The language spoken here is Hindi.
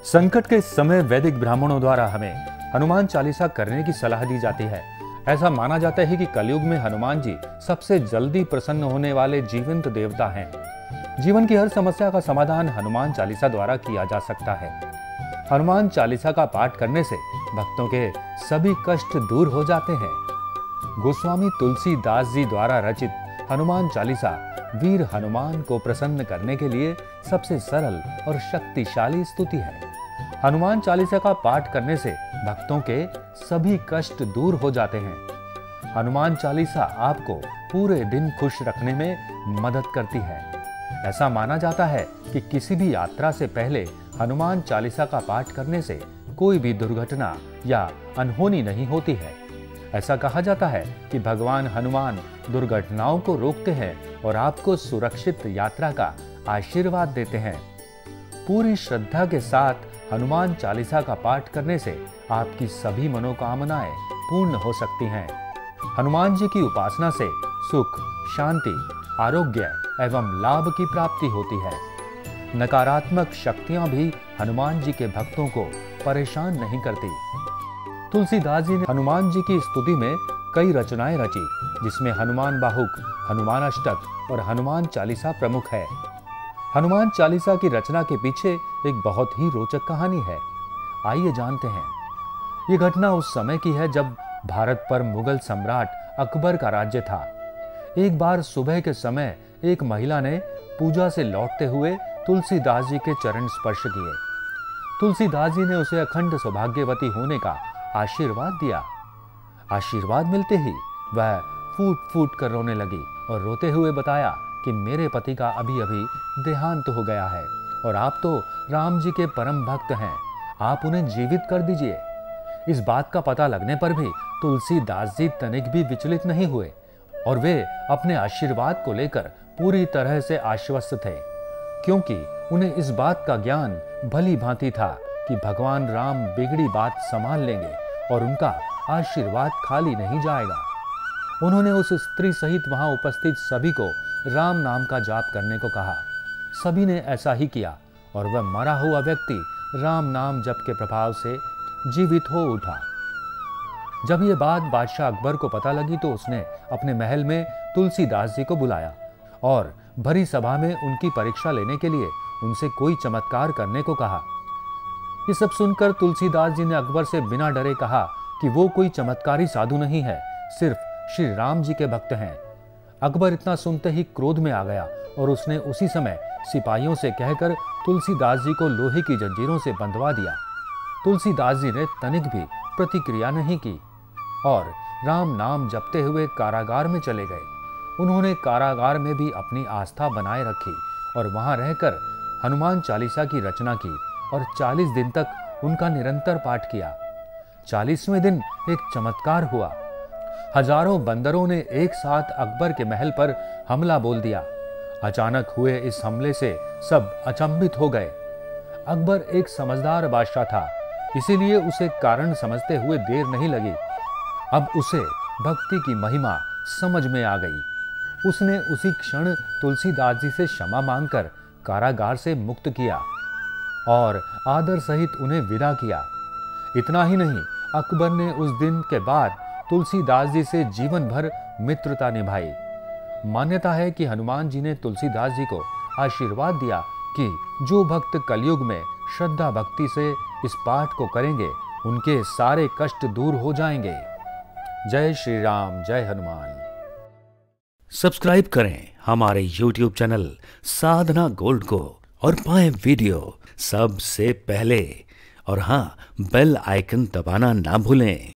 संकट के समय वैदिक ब्राह्मणों द्वारा हमें हनुमान चालीसा करने की सलाह दी जाती है। ऐसा माना जाता है कि कलयुग में हनुमान जी सबसे जल्दी प्रसन्न होने वाले जीवंत देवता हैं। जीवन की हर समस्या का समाधान हनुमान चालीसा द्वारा किया जा सकता है। हनुमान चालीसा का पाठ करने से भक्तों के सभी कष्ट दूर हो जाते हैं। गोस्वामी तुलसीदास जी द्वारा रचित हनुमान चालीसा वीर हनुमान को प्रसन्न करने के लिए सबसे सरल और शक्तिशाली स्तुति है। हनुमान चालीसा का पाठ करने से भक्तों के सभी कष्ट दूर हो जाते हैं। हनुमान चालीसा आपको पूरे दिन खुश रखने में मदद करती है। ऐसा माना जाता है कि किसी भी यात्रा से पहले हनुमान चालीसा का पाठ करने से कोई भी दुर्घटना या अनहोनी नहीं होती है। ऐसा कहा जाता है कि भगवान हनुमान दुर्घटनाओं को रोकते हैं और आपको सुरक्षित यात्रा का आशीर्वाद देते हैं। पूरी श्रद्धा के साथ हनुमान चालीसा का पाठ करने से आपकी सभी मनोकामनाएं पूर्ण हो सकती हैं। हनुमान जी की उपासना से सुख, शांति, आरोग्य एवं लाभ की प्राप्ति होती है। नकारात्मक शक्तियां भी हनुमान जी के भक्तों को परेशान नहीं करती। तुलसीदास जी ने हनुमान जी की स्तुति में कई रचनाएं रची, जिसमें हनुमान बाहुक, हनुमान अष्टक और हनुमान चालीसा प्रमुख है। हनुमान चालीसा की रचना के पीछे एक बहुत ही रोचक कहानी है। आइए जानते हैं। ये घटना उस समय की है जब भारत पर मुगल सम्राट अकबर का राज्य था। एक बार सुबह के समय एक महिला ने पूजा से लौटते हुए तुलसीदास जी के चरण स्पर्श किए। तुलसीदास जी ने उसे अखंड सौभाग्यवती होने का आशीर्वाद दिया। आशीर्वाद मिलते ही वह फूट फूट कर रोने लगी और रोते हुए बताया कि मेरे पति का अभी अभी देहांत हो गया है और आप तो राम जी के परम भक्त हैं, आप उन्हें जीवित कर दीजिए। इस बात का पता लगने पर भी तुलसीदास जी तनिक भी विचलित नहीं हुए और वे अपने आशीर्वाद को लेकर पूरी तरह से आश्वस्त थे, क्योंकि उन्हें इस बात का ज्ञान भली भांति था कि भगवान राम बिगड़ी बात संभाल लेंगे और उनका आशीर्वाद खाली नहीं जाएगा। उन्होंने उस स्त्री सहित वहां उपस्थित सभी को राम नाम का जाप करने को कहा। सभी ने ऐसा ही किया और वह मरा हुआ व्यक्ति राम नाम जप के प्रभाव से जीवित हो उठा। जब यह बात बादशाह अकबर को पता लगी तो उसने अपने महल में तुलसीदास जी को बुलाया और भरी सभा में उनकी परीक्षा लेने के लिए उनसे कोई चमत्कार करने को कहा। ये सब सुनकर तुलसीदास जी ने अकबर से बिना डरे कहा कि वो कोई चमत्कारी साधु नहीं है, सिर्फ श्री राम जी के भक्त हैं। अकबर इतना सुनते ही क्रोध में आ गया और उसने उसी समय सिपाहियों से कहकर तुलसीदास जी को लोहे की जंजीरों से बंधवा दिया। तुलसीदास जी ने तनिक भी प्रतिक्रिया नहीं की और राम नाम जपते हुए कारागार में चले गए। उन्होंने कारागार में भी अपनी आस्था बनाए रखी और वहां रहकर हनुमान चालीसा की रचना की और 40 दिन तक उनका निरंतर पाठ किया। 40वें दिन एक चमत्कार हुआ। हजारों बंदरों ने एक साथ अकबर के महल पर हमला बोल दिया। अचानक हुए इस हमले से सब अचंभित हो गए। अकबर एक समझदार बादशाह था, इसीलिए उसे कारण समझते हुए देर नहीं लगी। अब उसे भक्ति की महिमा समझ में आ गई। उसने उसी क्षण तुलसीदास जी से क्षमा मांगकर कारागार से मुक्त किया और आदर सहित उन्हें विदा किया। इतना ही नहीं, अकबर ने उस दिन के बाद तुलसीदास जी से जीवन भर मित्रता निभाई। मान्यता है कि हनुमान जी ने तुलसीदास जी को आशीर्वाद दिया कि जो भक्त कलयुग में श्रद्धा भक्ति से इस पाठ को करेंगे, उनके सारे कष्ट दूर हो जाएंगे। जय श्री राम, जय हनुमान। सब्सक्राइब करें हमारे YouTube चैनल साधना गोल्ड को और पाएं वीडियो सबसे पहले। और हाँ, बेल आइकन दबाना ना भूलें।